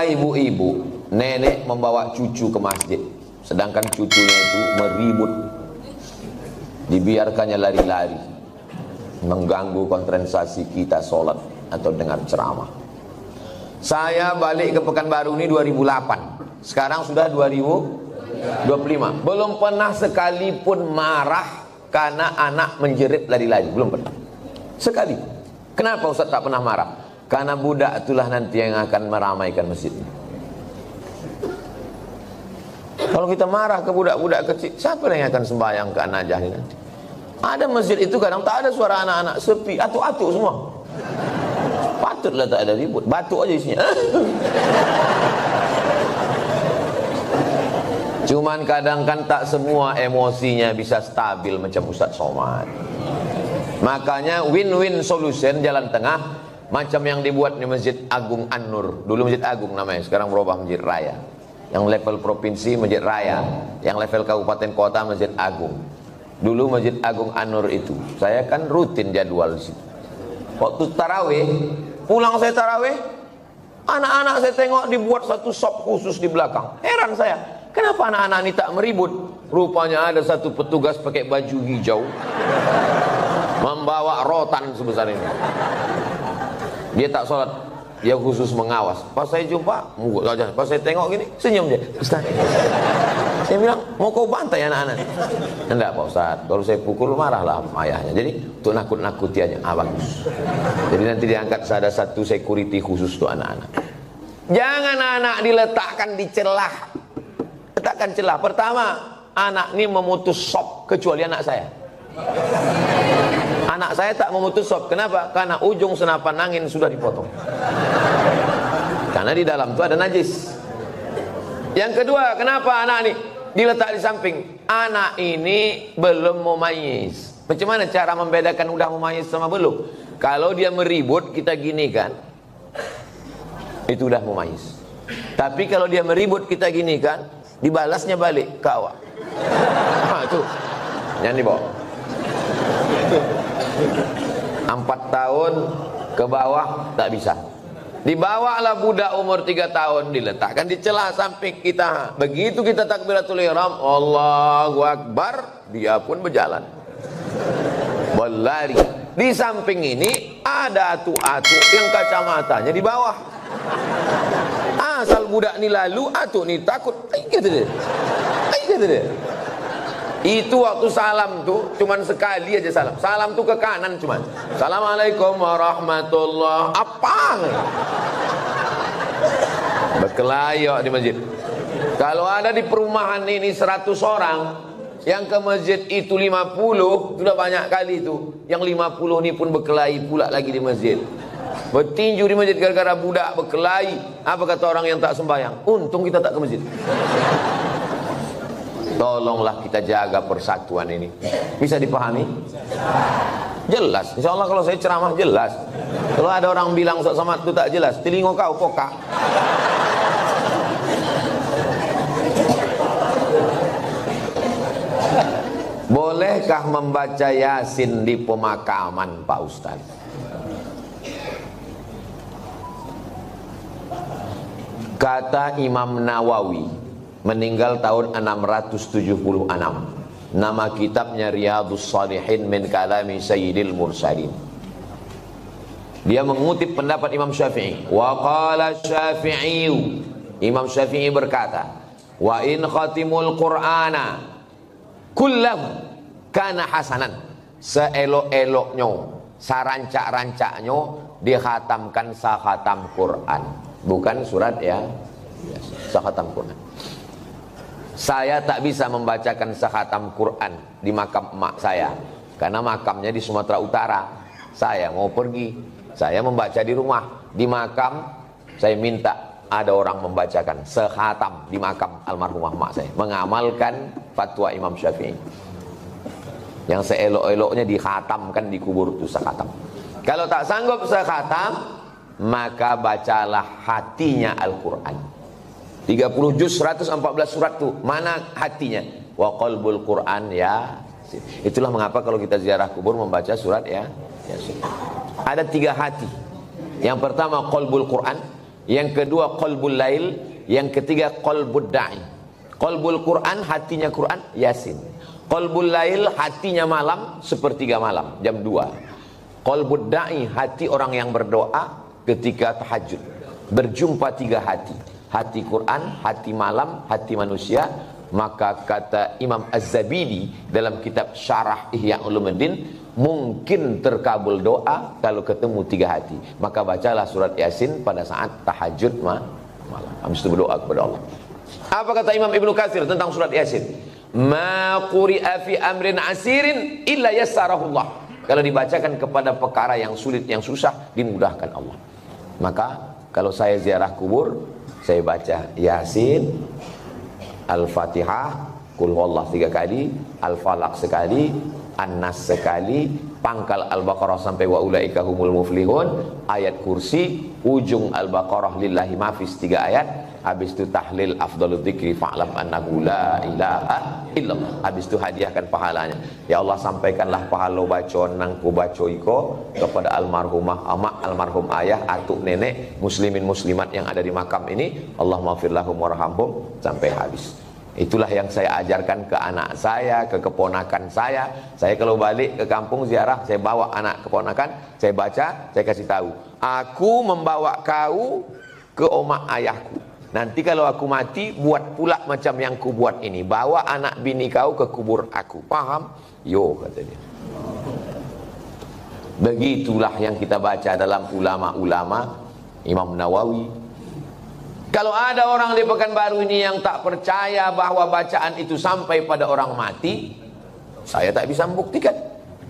Ada ibu-ibu, nenek membawa cucu ke masjid, sedangkan cucunya itu meribut, dibiarkannya lari-lari, mengganggu konsentrasi kita sholat atau dengar ceramah. Saya balik ke Pekanbaru ini 2008, sekarang sudah 2025, belum pernah sekalipun marah karena anak menjerit lari-lari, belum pernah sekali. Kenapa Ustaz tak pernah marah? Karena budak itulah nanti yang akan meramaikan masjid. Kalau kita marah ke budak-budak kecil, siapa yang akan sembahyang ke An-Najah ini nanti? Ada masjid itu kadang tak ada suara anak-anak, sepi, atuk-atuk semua. Patutlah tak ada ribut, batuk aja isinya. Cuman kadang kan tak semua emosinya bisa stabil macam Ustaz Somad. Makanya win-win solution, jalan tengah, macam yang dibuat di Masjid Agung An-Nur. Dulu Masjid Agung namanya, sekarang berubah Masjid Raya. Yang level provinsi Masjid Raya, yang level kabupaten kota Masjid Agung. Dulu Masjid Agung An-Nur itu, saya kan rutin jadwal di situ. Waktu tarawih, pulang saya tarawih, anak-anak saya tengok dibuat satu sop khusus di belakang. Heran saya, kenapa anak-anak ini tak meribut? Rupanya ada satu petugas pakai baju hijau, membawa rotan sebesar ini. Dia tak sholat, dia khusus mengawas. Pas saya jumpa, pas saya tengok gini, senyum dia. Ustaz, saya bilang, mau kau bantai anak-anak? Enggak Pak Ustaz, kalau saya pukul marahlah ayahnya. Jadi untuk nakut-nakuti aja, bagus. Jadi nanti diangkat ada satu security khusus untuk anak-anak. Jangan anak diletakkan di celah. Letakkan celah. Pertama, anak ini memutus sop, kecuali anak saya. Anak saya tak memutus sop. Kenapa? Karena ujung senapan angin sudah dipotong. Karena di dalam itu ada najis. Yang kedua, kenapa anak ini diletak di samping? Anak ini belum mumayyiz. Macam mana cara membedakan udah mumayyiz sama belum? Kalau dia meribut, kita gini kan, itu udah mumayyiz. Tapi kalau dia meribut, kita gini kan, dibalasnya balik ke awak. Itu yang dibawa 4 tahun ke bawah tak bisa. Dibawalah budak umur 3 tahun, diletakkan di celah samping kita. Begitu kita takbiratul ihram, Allahu Akbar, dia pun berjalan, berlari. Di samping ini ada atuk-atuk yang kacamatanya di bawah. Asal budak ni lalu, atuk ni takut. Kata dia. Itu waktu salam tuh cuman sekali aja salam. Salam tuh ke kanan cuman. Assalamualaikum warahmatullah. Apa? Berkelayok di masjid. Kalau ada di perumahan ini 100 orang, yang ke masjid itu 50, sudah banyak kali itu. Yang 50 ini pun berkelahi pula lagi di masjid. Bertinju di masjid gara-gara budak berkelahi. Apa kata orang yang tak sembahyang? Untung kita tak ke masjid. Tolonglah kita jaga persatuan ini. Bisa dipahami? Jelas. Insya Allah kalau saya ceramah jelas. Kalau ada orang bilang Ustaz Somad itu tak jelas, telinga kau pokak. Bolehkah membaca Yasin di pemakaman Pak Ustaz? Kata Imam Nawawi, meninggal tahun 676. Nama kitabnya Riyadhus Shalihin min kalami Sayyidil Mursalin. Dia mengutip pendapat Imam Syafi'i. Wa qala Syafi'i, Imam Syafi'i berkata, wa in khatimul Qur'ana kullahu kana hasanan. Seelok-eloknya, sarancak-rancaknya dikhatamkan sakhatam Quran. Bukan surat ya, sakhatam Quran. Saya tak bisa membacakan sakhatam Quran di makam emak saya, karena makamnya di Sumatera Utara. Saya mau pergi, saya membaca di rumah. Di makam saya minta ada orang membacakan sakhatam di makam almarhumah emak saya, mengamalkan fatwa Imam Syafi'i. Yang seelok-eloknya dikhatamkan di kubur itu sakhatam. Kalau tak sanggup sakhatam, maka bacalah hatinya Al-Quran. 30 juz 114 surat tuh, mana hatinya? Wa qalbul Quran ya. Itulah mengapa kalau kita ziarah kubur membaca surat ya Yasin. Ada 3 hati. Yang pertama qalbul Quran, yang kedua qalbul lail, yang ketiga qalbud da'i. Qalbul Quran, hatinya Quran, Yasin. Qalbul lail, hatinya malam, sepertiga malam, jam 2. Qalbud da'i, hati orang yang berdoa ketika tahajud. Berjumpa 3 hati. Hati Quran, hati malam, hati manusia. Maka kata Imam Az-Zabidi dalam kitab Syarah Ihya Ulumuddin, mungkin terkabul doa kalau ketemu 3 hati. Maka bacalah surat Yasin pada saat tahajud malam. Habis itu berdoa kepada Allah. Apa kata Imam Ibnu Katsir tentang surat Yasin? Ma quri'a fi amrin asirin illa yassarahullah. Kalau dibacakan kepada perkara yang sulit, yang susah, dimudahkan Allah. Maka kalau saya ziarah kubur, saya baca Yasin, Al-Fatihah, Qul huwallah 3 kali, Al-Falaq sekali, An-Nas sekali, pangkal Al-Baqarah sampai wa ulaika humul muflihun, ayat kursi, ujung Al-Baqarah lillahi mafis 3 ayat, habis itu tahlil afdhalul dzikri fa'lam annahu la ilaha illallah. Habis itu hadiahkan pahalanya. Ya Allah, sampaikanlah pahala baca nang ku baca iko kepada almarhumah amak, almarhum ayah, atuk nenek, muslimin muslimat yang ada di makam ini. Allahumma ighfir lahum warhamhum sampai habis. Itulah yang saya ajarkan ke anak saya, ke keponakan saya. Saya kalau balik ke kampung ziarah, saya bawa anak keponakan, saya baca, saya kasih tahu. Aku membawa kau ke omak ayahku. Nanti kalau aku mati, buat pula macam yang ku buat ini. Bawa anak bini kau ke kubur aku. Paham? Yo, kata dia. Begitulah yang kita baca dalam ulama-ulama Imam Nawawi. Kalau ada orang di Pekanbaru ini yang tak percaya bahwa bacaan itu sampai pada orang mati, saya tak bisa membuktikan.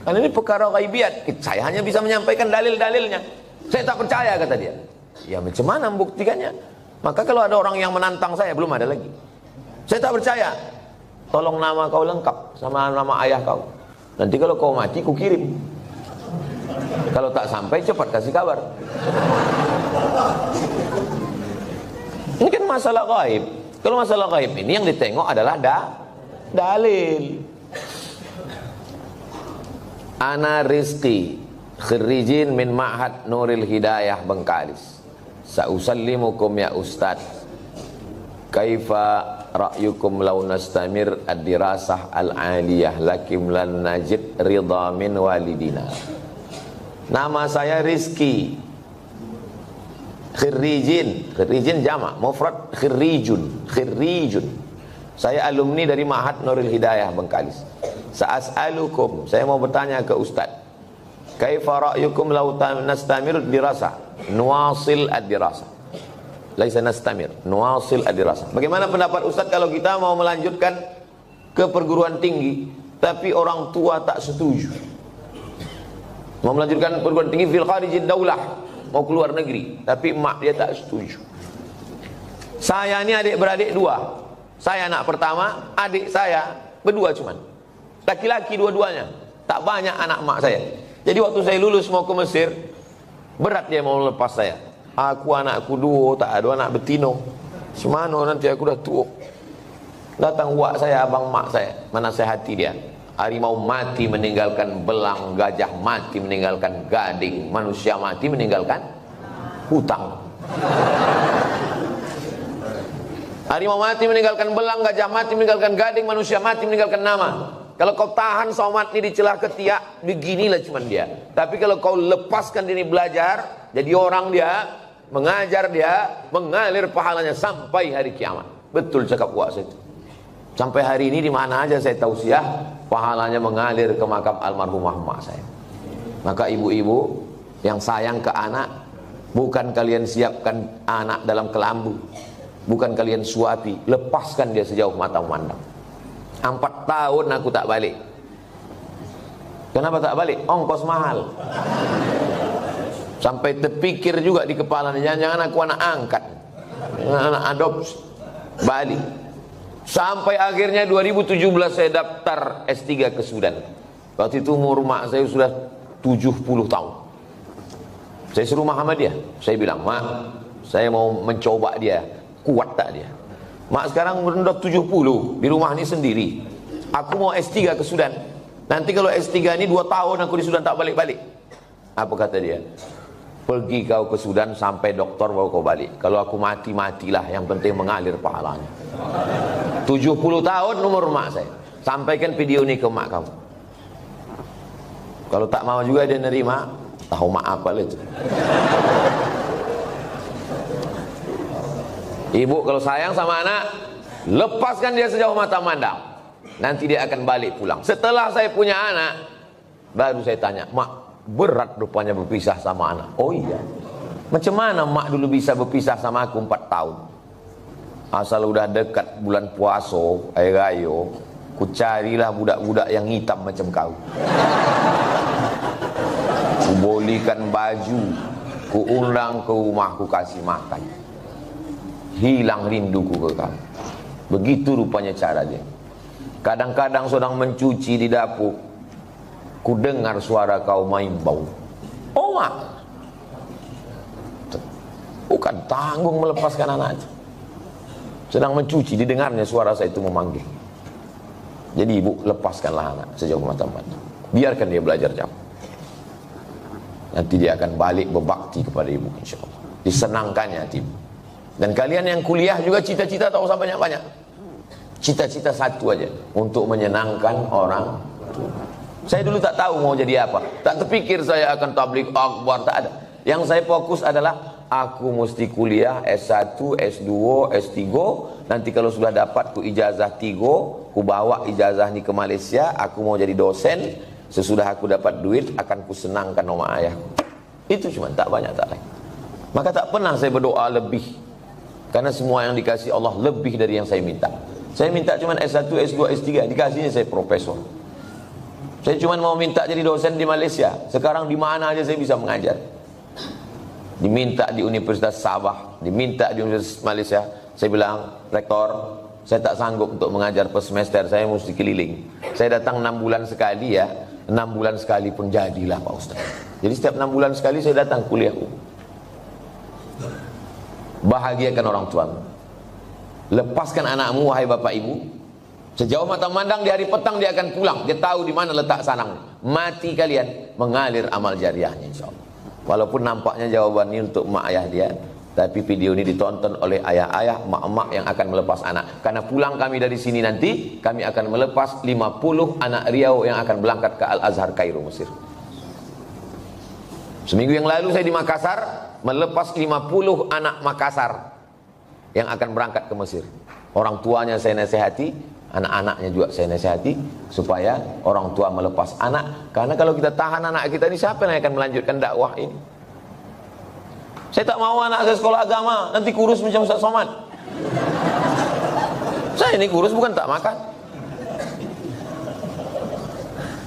Karena ini perkara ghaibiyat. Saya hanya bisa menyampaikan dalil-dalilnya. Saya tak percaya, kata dia. Ya macam mana membuktikannya? Maka kalau ada orang yang menantang saya, belum ada lagi. Saya tak percaya. Tolong nama kau lengkap sama nama ayah kau. Nanti kalau kau mati, ku kirim. Kalau tak sampai, cepat kasih kabar. Ini kan masalah gaib. Kalau masalah gaib ini yang ditengok adalah dalil. Ana Rizki, kharijin min Ma'had Nuril Hidayah Bengkalis. Sa'usallimukum ya Ustaz. Kaifa ra'yukum law nastamir ad-dirasah al-aliyah lakim lan najid ridha min walidina. Nama saya Rizki. Khirijin, khirijin jamak, mufrad khirijun, khirijun. Saya alumni dari Ma'had Nuril Hidayah Bengkalis. Sa'as'alukum, saya mau bertanya ke Ustaz. Kaifa ra'yukum law nastamir ad-dirasah? Nuwasil ad-dirasah. Laisa nastamir, nuwasil ad-dirasah. Bagaimana pendapat Ustaz kalau kita mau melanjutkan ke perguruan tinggi tapi orang tua tak setuju? Mau melanjutkan perguruan tinggi fil kharijid daulah, mau keluar negeri, tapi mak dia tak setuju. Saya ini adik-beradik 2. Saya anak pertama, adik saya berdua cuman. Laki-laki dua-duanya. Tak banyak anak mak saya. Jadi waktu saya lulus mau ke Mesir, berat dia mau lepas saya. Aku anakku 2, tak ada anak betino. Semana nanti aku dah tua. Datang wak saya, abang mak saya, menasihati dia. Harimau mati meninggalkan belang, gajah mati meninggalkan gading, manusia mati meninggalkan hutang. Harimau mati meninggalkan belang, gajah mati meninggalkan gading, manusia mati meninggalkan nama. Kalau kau tahan somat ini di celah ketiak, beginilah cuman dia. Tapi kalau kau lepaskan diri belajar, jadi orang dia, mengajar dia, mengalir pahalanya sampai hari kiamat. Betul cakap wak saya itu. Sampai hari ini di mana aja saya tausiah, pahalanya mengalir ke makam almarhumah mak saya. Maka ibu-ibu yang sayang ke anak, bukan kalian siapkan anak dalam kelambu, bukan kalian suapi, lepaskan dia sejauh mata memandang. 4 tahun aku tak balik. Kenapa tak balik? Ongkos mahal. Sampai terpikir juga di kepala, jangan-jangan aku anak angkat, anak adopsi. Balik. Sampai akhirnya 2017 saya daftar S3 ke Sudan. Waktu itu umur mak saya sudah 70 tahun. Saya suruh Muhammadiyah. Saya bilang, mak, saya mau mencoba dia, kuat tak dia. Mak sekarang sudah 70, di rumah ini sendiri. Aku mau S3 ke Sudan. Nanti kalau S3 ini 2 tahun aku di Sudan tak balik-balik. Apa kata dia? Pergi kau ke Sudan sampai doktor bawa kau balik. Kalau aku mati, matilah, yang penting mengalir pahalanya. 70 tahun umur mak saya. Sampaikan video ini ke mak kamu. Kalau tak mau juga dia nerima, tahu mak apa itu. Ibu kalau sayang sama anak, lepaskan dia sejauh mata mandang. Nanti dia akan balik pulang. Setelah saya punya anak, baru saya tanya, mak, berat rupanya berpisah sama anak. Oh iya. Macam mana mak dulu bisa berpisah sama aku 4 tahun? Asal udah dekat bulan puasa, air raya, ku carilah budak-budak yang hitam macam kau. Ku bolikan baju, ku undang ke rumah, ku kasih makan. Hilang rinduku ke kamu. Begitu rupanya cara dia. Kadang-kadang sedang mencuci di dapur, ku dengar suara kau main bau. Oh mak, bukan tanggung melepaskan anak itu. Sedang mencuci, didengarnya suara saya itu memanggil. Jadi ibu, lepaskanlah anak sejauh mata-mata. Biarkan dia belajar jauh. Nanti dia akan balik berbakti kepada ibu, insya Allah. Disenangkannya hati ibu. Dan kalian yang kuliah juga cita-cita tak usah banyak-banyak. Cita-cita satu aja, untuk menyenangkan orang tua. Saya dulu tak tahu mau jadi apa. Tak terpikir saya akan tabligh akbar, tak ada. Yang saya fokus adalah aku mesti kuliah S1, S2, S3. Nanti kalau sudah dapat ku ijazah 3, ku bawa ijazah ni ke Malaysia, aku mau jadi dosen. Sesudah aku dapat duit, akan ku senangkan nama ayahku. Itu cuma, tak banyak, tak lain. Maka tak pernah saya berdoa lebih. Karena semua yang dikasih Allah lebih dari yang saya minta. Saya minta cuma S1, S2, S3, dikasihnya saya profesor. Saya cuma mau minta jadi dosen di Malaysia. Sekarang di mana aja saya bisa mengajar. Diminta di Universitas Sabah, diminta di Universitas Malaysia. Saya bilang, rektor, saya tak sanggup untuk mengajar per semester, saya mesti keliling. Saya datang 6 bulan sekali ya, 6 bulan sekali pun jadilah Pak Ustaz. Jadi setiap 6 bulan sekali saya datang kuliah. Bahagiakan orang tuamu. Lepaskan anakmu, wahai bapak ibu. Sejauh mata mandang di hari petang dia akan pulang. Dia tahu di mana letak sarang. Mati kalian, mengalir amal jariahnya insya Allah. Walaupun nampaknya jawabannya untuk mak ayah dia, tapi video ini ditonton oleh ayah-ayah, mak-mak yang akan melepas anak. Karena pulang kami dari sini nanti, kami akan melepas 50 anak Riau yang akan berangkat ke Al-Azhar Kairo, Mesir. Seminggu yang lalu saya di Makassar, melepas 50 anak Makassar yang akan berangkat ke Mesir. Orang tuanya saya nasihati, anak-anaknya juga saya nasihati, supaya orang tua melepas anak. Karena kalau kita tahan anak kita ini, siapa yang akan melanjutkan dakwah ini? Saya tak mau anak saya sekolah agama, nanti kurus macam Ustaz Somad. Saya ini kurus bukan tak makan.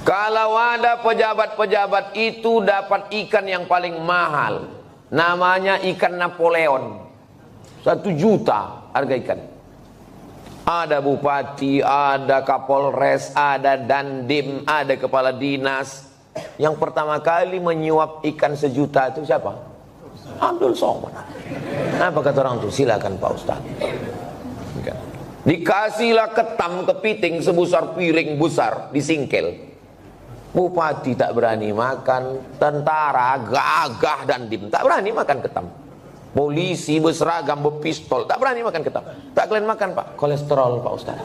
Kalau ada pejabat-pejabat itu dapat ikan yang paling mahal, namanya ikan Napoleon, 1 juta harga ikan. Ada bupati, ada kapolres, ada dandim, ada kepala dinas. Yang pertama kali menyuap ikan 1 juta itu siapa? Abdul Somad. Apa kata orang itu? Silakan Pak Ustaz. Dikasihlah ketam kepiting sebesar piring besar, disingkel. Bupati tak berani makan, tentara gagah dandim tak berani makan ketam. Polisi berseragam berpistol tak berani makan ketam. Tak kalian makan Pak, kolesterol Pak Ustaz.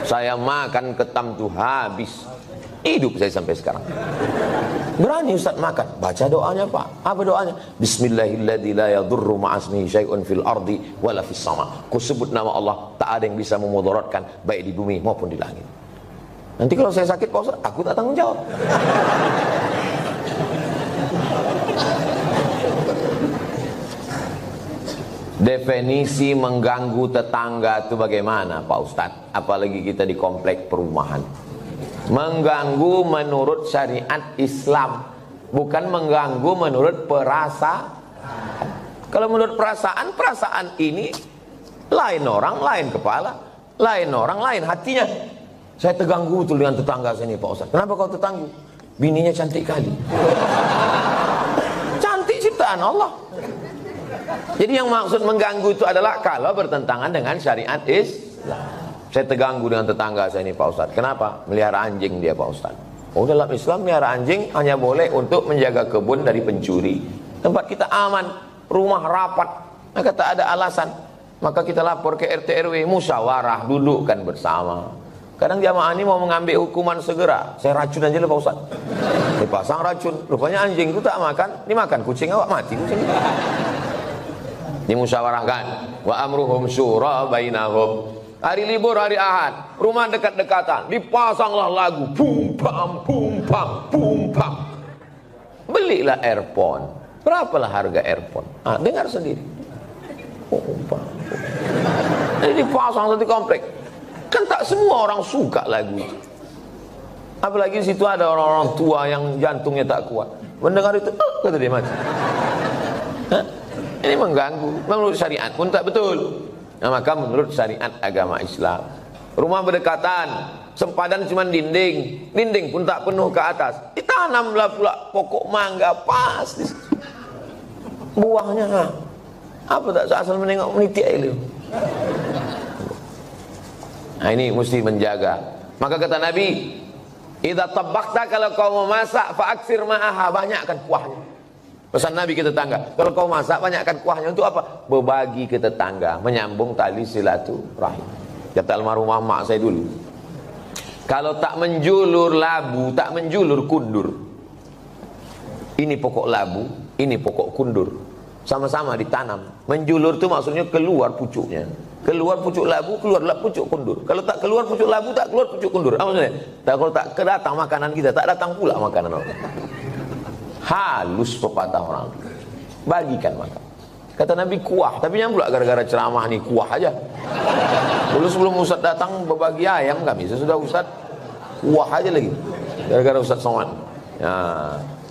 Saya makan ketam tuh habis. Hidup saya sampai sekarang. Berani Ustaz makan. Baca doanya Pak. Apa doanya? Bismillahilladzi la yadurru ma'asmihi syai'un fil ardi wala fis sama. Ku sebut nama Allah, tak ada yang bisa memudaratkan baik di bumi maupun di langit. Nanti kalau saya sakit Pak Ustaz, aku tak tanggung jawab. Definisi mengganggu tetangga itu bagaimana Pak Ustadz? Apalagi kita di komplek perumahan. Mengganggu menurut syariat Islam, bukan mengganggu menurut perasaan. Kalau menurut perasaan, perasaan ini lain orang, lain kepala, lain orang, lain hatinya. Saya terganggu tuh dengan tetangga sini Pak Ustadz. Kenapa kau terganggu? Bininya cantik kali. Cantik ciptaan Allah. Jadi yang maksud mengganggu itu adalah kalau bertentangan dengan syariat Islam. Saya terganggu dengan tetangga saya ini Pak Ustadz. Kenapa? Melihara anjing dia Pak Ustadz. Oh, dalam Islam miara anjing hanya boleh untuk menjaga kebun dari pencuri. Tempat kita aman, rumah rapat, maka tak ada alasan. Maka kita lapor ke RT RW, musyawarah, dudukkan bersama. Kadang jamaah ini mau mengambil hukuman segera. Saya racun aja lah Pak Ustaz. Dipasang racun, rupanya anjing itu tak makan, dimakan kucing, awak mati kucing. Dimusyawarahkan. Wa amruhum syura bainahum. Hari libur, hari Ahad, rumah dekat-dekatan, dipasanglah lagu, bum bam bum bam bum bam. Belilah earphone. Berapalah harga earphone? Ah, dengar sendiri. Bum bam. Jadi dipasang satu komplek. Kan tak semua orang suka lagu itu. Apalagi di situ ada orang-orang tua yang jantungnya tak kuat. Mendengar itu, kata dia mati. Hah? Ini mengganggu. Menurut syariat pun tak betul. Nah, maka menurut syariat agama Islam, rumah berdekatan, sempadan cuma dinding, dinding pun tak penuh ke atas, ditanamlah pula pokok mangga pas di situ. Buahnya apa tak asal menengok menitik itu. Nah, ini mesti menjaga. Maka kata Nabi, idza tabakhta, kalau kau memasak, fa'aksir ma'aha, banyakkan kuahnya. Pesan Nabi ke tetangga, kalau kau masak banyakkan kuahnya. Untuk apa? Berbagi ke tetangga, menyambung tali silaturahim. Kata almarhumah mak saya dulu, kalau tak menjulur labu, tak menjulur kundur. Ini pokok labu, ini pokok kundur, sama-sama ditanam. Menjulur itu maksudnya keluar pucuknya. Keluar pucuk labu, keluarlah pucuk kundur. Kalau tak keluar pucuk labu, tak keluar pucuk kundur. Apa maksudnya? Kalau tak kedatang makanan kita, tak datang pula makanan orang. Halus pepatah orang, bagikan makan. Kata Nabi kuah, tapi yang pula gara-gara ceramah nih kuah aja. Dulu sebelum Ustaz datang berbagi ayam kami, sesudah Ustaz kuah aja lagi. Gara-gara Ustaz Somad. Ya,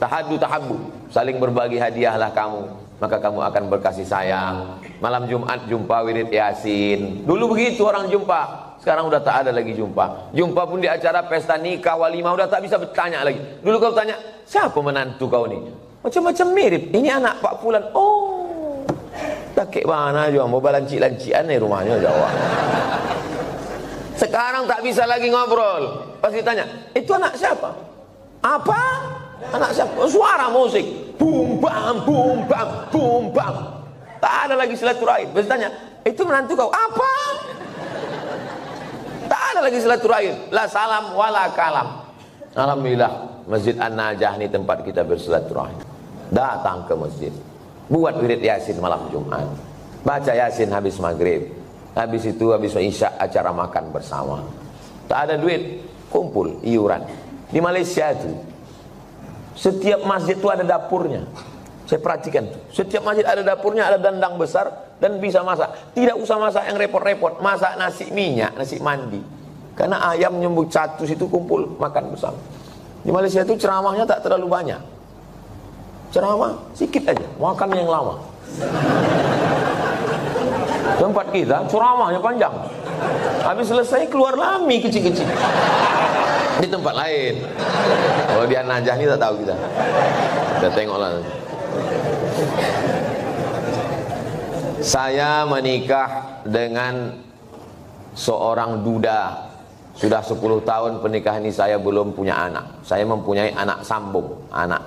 tahaddu tahabbu, saling berbagi hadiahlah kamu, maka kamu akan berkasih sayang. Malam Jumat jumpa wirid Yasin. Dulu begitu orang jumpa. Sekarang udah tak ada lagi jumpa. Jumpa pun di acara pesta nikah, walimah, udah tak bisa bertanya lagi. Dulu kalau tanya, siapa menantu kau ni? Macam-macam mirip. Ini anak Pak Fulan. Oh, tak kek mana juga, mau balancik-lancian nih rumahnya Jawa. Sekarang tak bisa lagi ngobrol. Pasti tanya, itu anak siapa? Apa? Anak siapa? Suara musik. Bum bam, bum bam, bum bam. Tak ada lagi silaturahim. Pasti tanya, itu menantu kau? Apa? Tak ada lagi silaturahim, la salam wala kalam. Alhamdulillah, Masjid An-Najah ini tempat kita bersilaturahim. Datang ke masjid, buat wirid Yasin malam Jumat, baca Yasin habis maghrib, habis itu habis isya acara makan bersama. Tak ada duit, kumpul iuran. Di Malaysia itu setiap masjid itu ada dapurnya. Saya perhatikan tuh, setiap masjid ada dapurnya, ada dandang besar dan bisa masak. Tidak usah masak yang repot-repot, masak nasi minyak, nasi mandi. Karena ayam nyembuk catus itu kumpul makan bersama. Di Malaysia itu ceramahnya tak terlalu banyak. Ceramah sedikit aja, makan yang lama. Tempat kita ceramahnya panjang. Habis selesai keluar lami kecil-kecil. Di tempat lain. Kalau di An-Najah ini tak tahu kita. Kita tengoklah. Saya menikah dengan seorang duda. Sudah 10 tahun pernikahan ini saya belum punya anak. Saya mempunyai anak sambung. Anak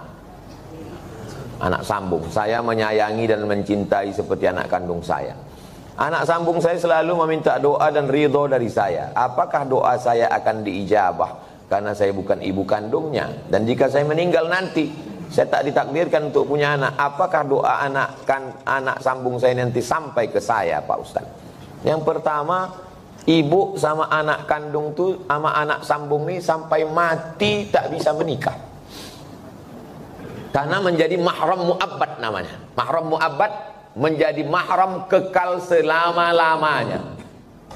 sambung. Saya menyayangi dan mencintai seperti anak kandung saya. Anak sambung saya selalu meminta doa dan ridho dari saya. Apakah doa saya akan diijabah? Karena saya bukan ibu kandungnya. Dan jika saya meninggal nanti, saya tak ditakdirkan untuk punya anak. Apakah doa anak sambung saya nanti sampai ke saya, Pak Ustaz? Yang pertama, ibu sama anak kandung tuh sama anak sambung ini sampai mati tak bisa menikah. Karena menjadi mahram mu'abbad namanya. Mahram mu'abbad menjadi mahram kekal selama-lamanya.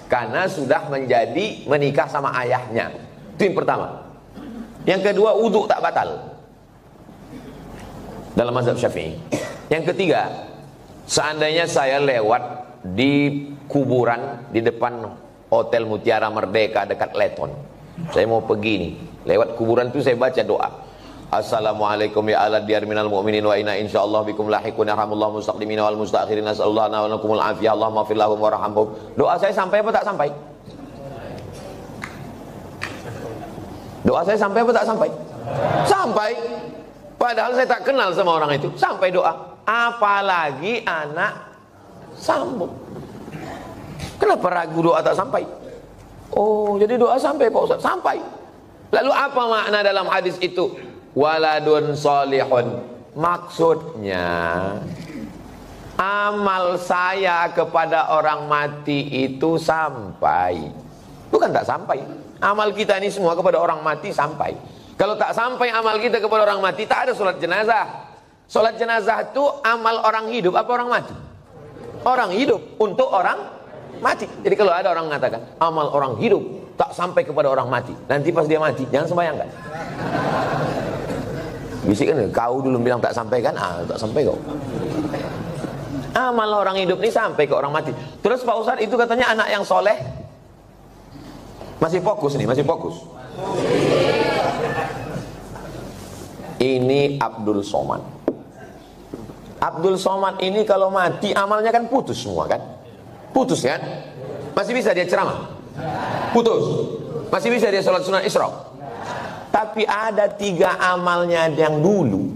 Karena sudah menjadi menikah sama ayahnya. Itu yang pertama. Yang kedua, wudu tak batal dalam mazhab Syafi'i. Yang ketiga, seandainya saya lewat di kuburan di depan Hotel Mutiara Merdeka dekat Leton, saya mau pergi nih, lewat kuburan itu saya baca doa, Assalamualaikum ya ala diyar minal mu'minin wa inna insyaallah bikum lahiqun yarhamullahu mustaqdimin wal mustakhirin nasallallahu wa lakumul afiyah Allahumma fir lahum warhamhum. Doa saya sampai apa tak sampai? Doa saya sampai apa tak sampai? Sampai. Padahal saya tak kenal sama orang itu. Sampai doa. Apalagi anak sambung. Kenapa ragu doa tak sampai? Oh, jadi doa sampai Pak Ustaz? Sampai. Lalu apa makna dalam hadis itu? Waladun solihun. Maksudnya amal saya kepada orang mati itu sampai. Bukan tak sampai. Amal kita ini semua kepada orang mati sampai. Kalau tak sampai amal kita kepada orang mati, tak ada sholat jenazah. Sholat jenazah itu amal orang hidup apa orang mati? Orang hidup untuk orang mati. Jadi kalau ada orang mengatakan amal orang hidup tak sampai kepada orang mati, nanti pas dia mati jangan sembahyangkan. Bisikan, kau dulu bilang tak sampai kan? Tak sampai kau. Amal orang hidup ini sampai ke orang mati. Terus Pak Ustadz itu katanya anak yang soleh. Masih fokus nih, masih fokus. Ini Abdul Somad. Abdul Somad ini kalau mati amalnya kan putus semua kan? Putus kan? Masih bisa dia ceramah? Putus. Masih bisa dia sholat sunat Isra? Tapi ada 3 amalnya yang dulu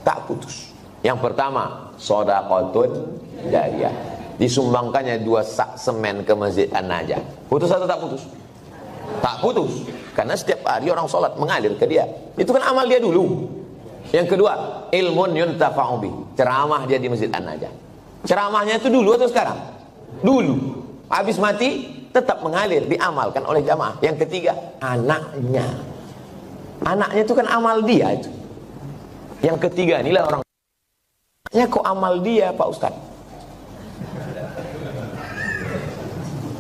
tak putus. Yang pertama, shadaqatun jariyah. Disumbangkannya 2 sak semen ke Masjid An-Najah. Putus atau tak putus? Tak putus. Karena setiap hari orang sholat mengalir ke dia. Itu kan amal dia dulu. Yang kedua, ilmun yuntafa'u bih. Ceramah dia di Masjid An-Najah. Ceramahnya itu dulu atau sekarang? Dulu. Habis mati tetap mengalir, diamalkan oleh jamaah. Yang ketiga, anaknya. Anaknya itu kan amal dia itu. Yang ketiga, inilah orang. Ya kok amal dia Pak Ustadz?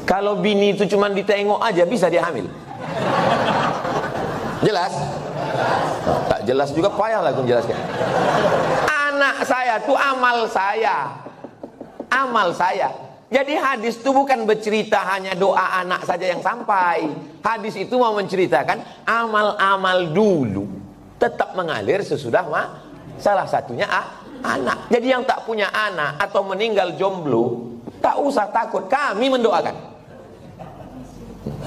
Kalau bini itu cuma ditengok aja bisa dia hamil. Jelas? Tak jelas juga payah lah aku menjelaskan. Anak saya itu amal saya. Amal saya. Jadi hadis itu bukan bercerita hanya doa anak saja yang sampai. Hadis itu mau menceritakan amal-amal dulu tetap mengalir sesudah salah satunya anak. Jadi yang tak punya anak atau meninggal jomblo tak usah takut, kami mendoakan.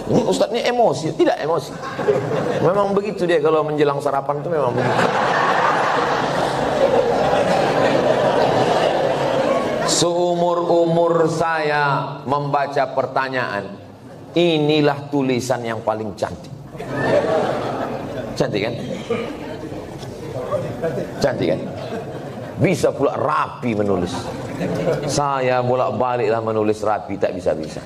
Ini Ustadz ini emosi, tidak emosi. Memang begitu dia kalau menjelang sarapan itu memang begitu. Seumur-umur saya membaca pertanyaan, inilah tulisan yang paling cantik. Cantik kan? Cantik kan? Bisa pula rapi menulis. Saya bolak-baliklah menulis rapi, tak bisa-bisa.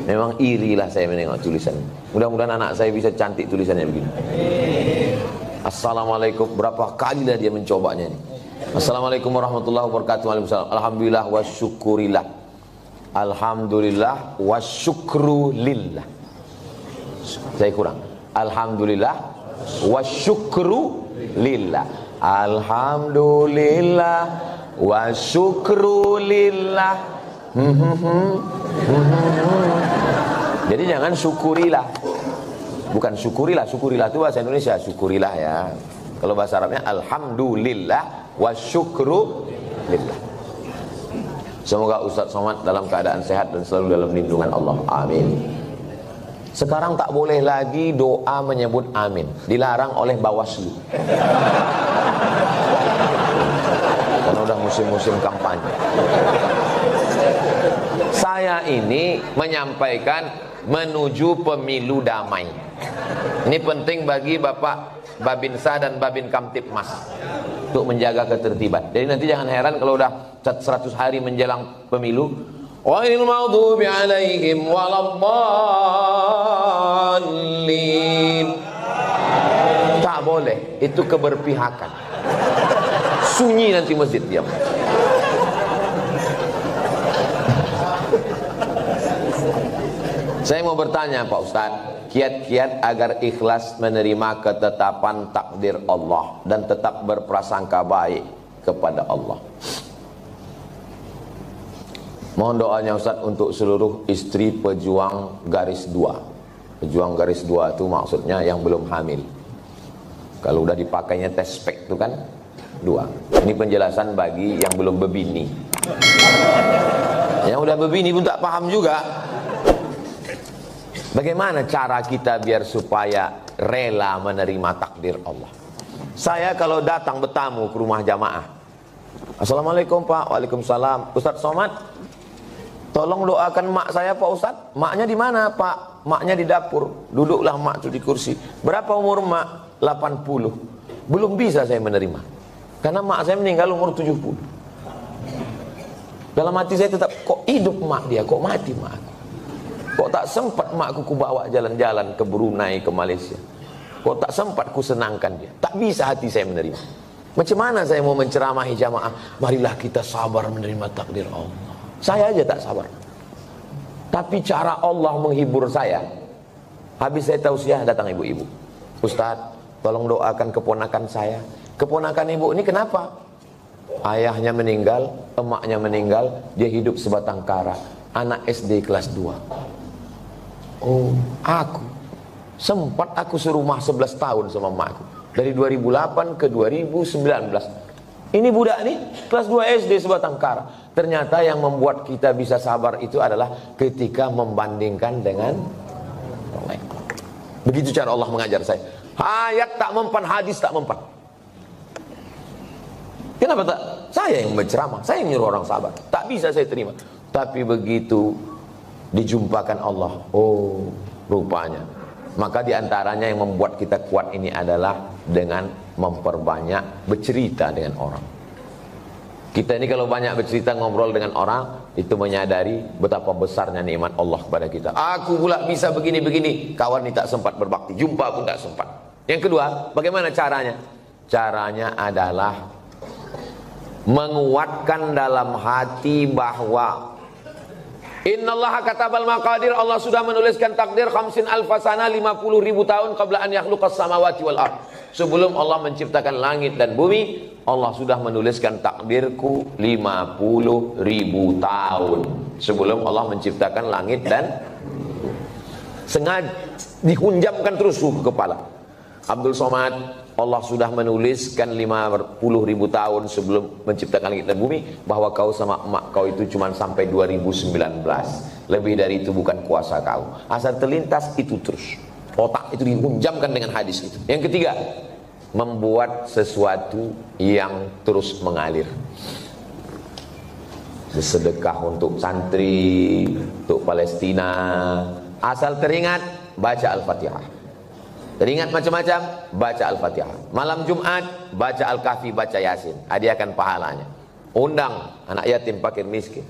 Memang irilah saya menengok tulisan. Mudah-mudahan anak saya bisa cantik tulisannya begini. Assalamualaikum, berapa kali dah dia mencobanya ini. Assalamualaikum warahmatullahi wabarakatuh. Waalaikumsalam. Alhamdulillah wa syukurillah. Alhamdulillah wa syukru lillah. Saya kurang. Alhamdulillah wa syukru lillah. Alhamdulillah wa syukru lillah. Jadi jangan syukurilah. Bukan syukurilah. Syukurilah itu bahasa Indonesia. Syukurilah ya. Kalau bahasa Arabnya alhamdulillah wa syukru lillah. Semoga Ustaz Somad dalam keadaan sehat dan selalu dalam lindungan Allah. Amin. Sekarang tak boleh lagi doa menyebut amin. Dilarang oleh Bawaslu. Karena udah musim-musim kampanye. Saya ini menyampaikan menuju pemilu damai. Ini penting bagi Bapak Babinsa dan Babin Kamtipmas untuk menjaga ketertiban. Jadi nanti jangan heran kalau udah 100 hari menjelang pemilu, ghairil maghdubi alaihim waladdallin. Tak boleh, itu keberpihakan. Sunyi nanti masjid diam. Saya mau bertanya Pak Ustadz, kiat-kiat agar ikhlas menerima ketetapan takdir Allah dan tetap berprasangka baik kepada Allah. Mohon doanya Ustadz untuk seluruh istri pejuang garis 2. Pejuang garis 2 itu maksudnya yang belum hamil. Kalau udah dipakainya tes spek itu kan 2. Ini penjelasan bagi yang belum berbini. Yang udah berbini pun tak paham juga. Bagaimana cara kita biar supaya rela menerima takdir Allah. Saya kalau datang bertamu ke rumah jamaah, Assalamualaikum Pak. Waalaikumsalam. Ustadz Somad, tolong doakan mak saya Pak Ustadz. Maknya di mana Pak? Maknya di dapur. Duduklah mak itu di kursi. Berapa umur mak? 80. Belum bisa saya menerima, karena mak saya meninggal umur 70. Dalam hati saya tetap, kok hidup mak dia, kok mati mak? Kok tak sempat makku ku bawa jalan-jalan ke Brunei, ke Malaysia? Kok tak sempat ku senangkan dia? Tak bisa hati saya menerima. Macam mana saya mau menceramahi jamaah? Marilah kita sabar menerima takdir Allah. Saya aja tak sabar. Tapi cara Allah menghibur saya. Habis saya tausiah, datang ibu-ibu. Ustadz, tolong doakan keponakan saya. Keponakan ibu ini kenapa? Ayahnya meninggal, emaknya meninggal, dia hidup sebatang kara. Anak SD kelas 2. Oh, aku sempat aku serumah 11 tahun sama emakku. Dari 2008 ke 2019. Ini budak nih kelas 2 SD sebatang kara. Ternyata yang membuat kita bisa sabar itu adalah ketika membandingkan dengan orang lain. Begitu cara Allah mengajar saya. Ayat tak mempan, hadis tak mempan. Kenapa tak? Saya yang berceramah, saya yang nyuruh orang sabar. Tak bisa saya terima. Tapi begitu dijumpakan Allah, oh rupanya. Maka diantaranya yang membuat kita kuat ini adalah dengan memperbanyak bercerita dengan orang. Kita ini kalau banyak bercerita, ngobrol dengan orang, itu menyadari betapa besarnya nikmat Allah kepada kita. Aku pula bisa begini-begini, kawan ini tak sempat berbakti, jumpa pun tak sempat. Yang kedua, bagaimana caranya? Caranya adalah menguatkan dalam hati bahwa Innallaha katabal maqadir, Allah sudah menuliskan takdir 50 alfasana, 50.000 tahun qabla an yakhluqas samawati wal ard. Sebelum Allah menciptakan langit dan bumi, Allah sudah menuliskan takdirku 50.000 tahun sebelum Allah menciptakan langit dan sengaja dihunjamkan terus ke kepala. Abdul Somad, Allah sudah menuliskan 50.000 tahun sebelum menciptakan langit dan bumi bahwa kau sama emak kau itu cuma sampai 2019. Lebih dari itu bukan kuasa kau. Asal terlintas itu terus. Otak itu dihunjamkan dengan hadis itu. Yang ketiga, membuat sesuatu yang terus mengalir. Sedekah untuk santri, untuk Palestina. Asal teringat, baca Al-Fatihah. Teringat macam-macam, baca Al-Fatihah. Malam Jumat, baca Al-Kahfi, baca Yasin. Hadiahkan pahalanya. Undang anak yatim, fakir, miskin.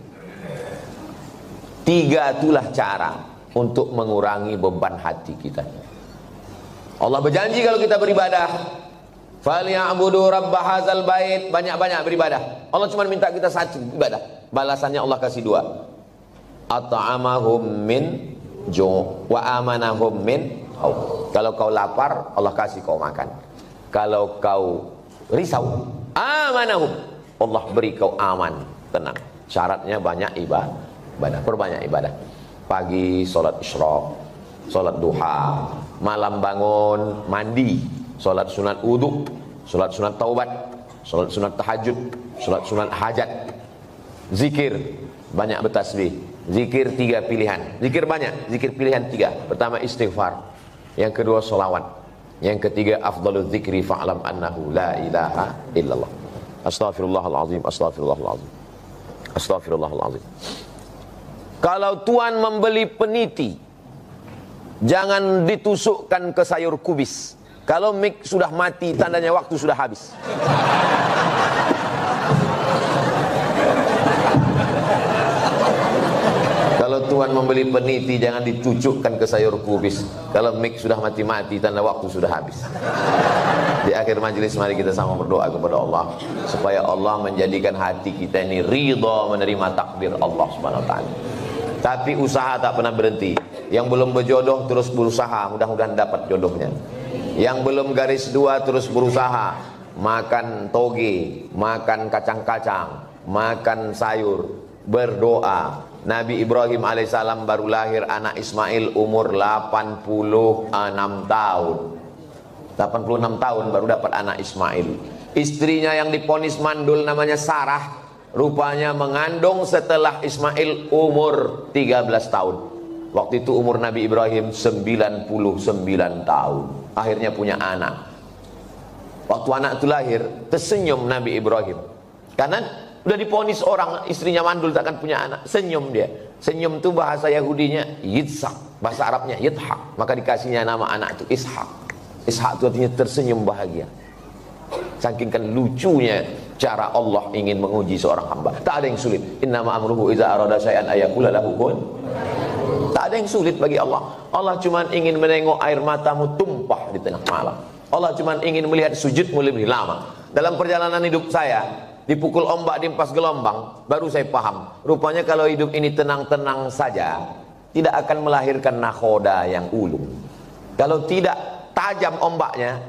3 itulah cara untuk mengurangi beban hati kita. Allah berjanji kalau kita beribadah, falyabudu rabb hadzal bait, banyak-banyak beribadah. Allah cuma minta kita satu ibadah. Balasannya Allah kasih 2. At'amahum min ju' wa amanahum min khawf. Kalau kau lapar, Allah kasih kau makan. Kalau kau risau, amanahum, Allah beri kau aman, tenang. Syaratnya banyak ibadah, perbanyak ibadah. Pagi sholat isyraq, sholat duha, malam bangun mandi, sholat sunat wudu, sholat sunat taubat, sholat sunat tahajud, sholat sunat hajat, zikir, banyak bertasbih. Zikir 3 pilihan, zikir banyak, zikir pilihan 3. Pertama istighfar, yang kedua sholawat, yang ketiga afdalul zikri fa'lam annahu la ilaha illallah. Astaghfirullahalazim, astaghfirullahalazim, astaghfirullahalazim. Kalau tuan membeli peniti, jangan ditusukkan ke sayur kubis. Kalau mik sudah mati, tandanya waktu sudah habis. Kalau tuan membeli peniti, jangan dicucukkan ke sayur kubis. Kalau mik sudah mati-mati, tanda waktu sudah habis. Di akhir majelis mari kita sama berdoa kepada Allah supaya Allah menjadikan hati kita ini ridha menerima takdir Allah Subhanahu wa taala. Tapi usaha tak pernah berhenti. Yang belum berjodoh terus berusaha, mudah-mudahan dapat jodohnya. Yang belum garis 2 terus berusaha, makan toge, makan kacang-kacang, makan sayur, berdoa. Nabi Ibrahim alaihissalam baru lahir anak Ismail umur 86 tahun. 86 tahun baru dapat anak Ismail. Istrinya yang diponis mandul namanya Sarah, rupanya mengandung setelah Ismail umur 13 tahun. Waktu itu umur Nabi Ibrahim 99 tahun. akhirnya punya anak. Waktu anak itu lahir, tersenyum Nabi Ibrahim. Karena udah diponis orang, istrinya mandul takkan punya anak. Senyum dia. Senyum itu bahasa Yahudinya Yitzhak, bahasa Arabnya Yithak. Maka dikasihnya nama anak itu Ishak. Ishak itu artinya tersenyum bahagia. Saking kan lucunya cara Allah ingin menguji seorang hamba. Tak ada yang sulit. Innama amruhu iza arada syai'an ayaqula lahu kun. Tak ada yang sulit bagi Allah. Allah cuma ingin menengok air matamu tumpah di tengah malam. Allah cuma ingin melihat sujudmu lebih lama. Dalam perjalanan hidup saya, dipukul ombak, diempas gelombang, baru saya paham. Rupanya kalau hidup ini tenang-tenang saja, tidak akan melahirkan nakhoda yang ulung. Kalau tidak tajam ombaknya,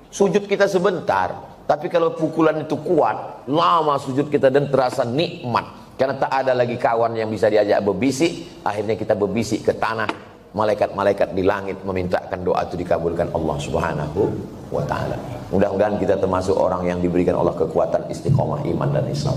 sujud kita sebentar. Tapi kalau pukulan itu kuat, lama sujud kita dan terasa nikmat. Karena tak ada lagi kawan yang bisa diajak berbisik. Akhirnya kita berbisik ke tanah. Malaikat-malaikat di langit memintakan doa itu dikabulkan Allah Subhanahu wa ta'ala. Mudah-mudahan kita termasuk orang yang diberikan Allah kekuatan istiqomah iman dan Islam.